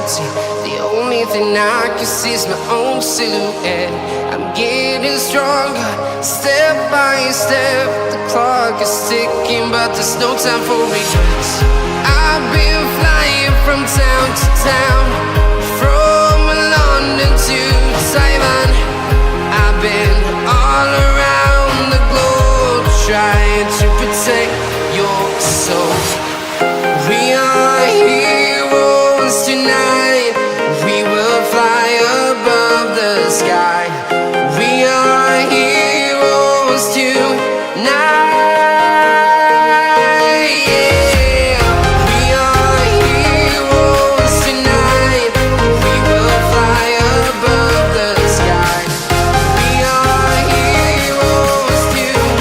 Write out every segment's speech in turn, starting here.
reality. The only thing I can see is my own silhouette. I'm getting stronger, step by step. The clock is ticking, but there's no time for regrets. I've been flying from town to town, from London to Taiwan. I've been all around the globe, trying to protect your soul. We are heroes tonight. We will fly above the sky. We are heroes tonight. Yeah. We are heroes tonight. We will fly above the sky. We are heroes tonight.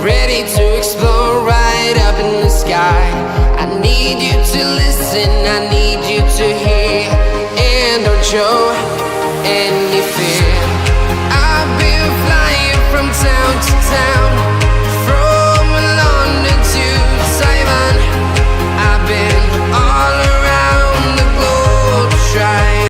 Ready to explore right up in the sky. I need you to listen, I need you to hear, and don't show any fear. I've been flying from town to town,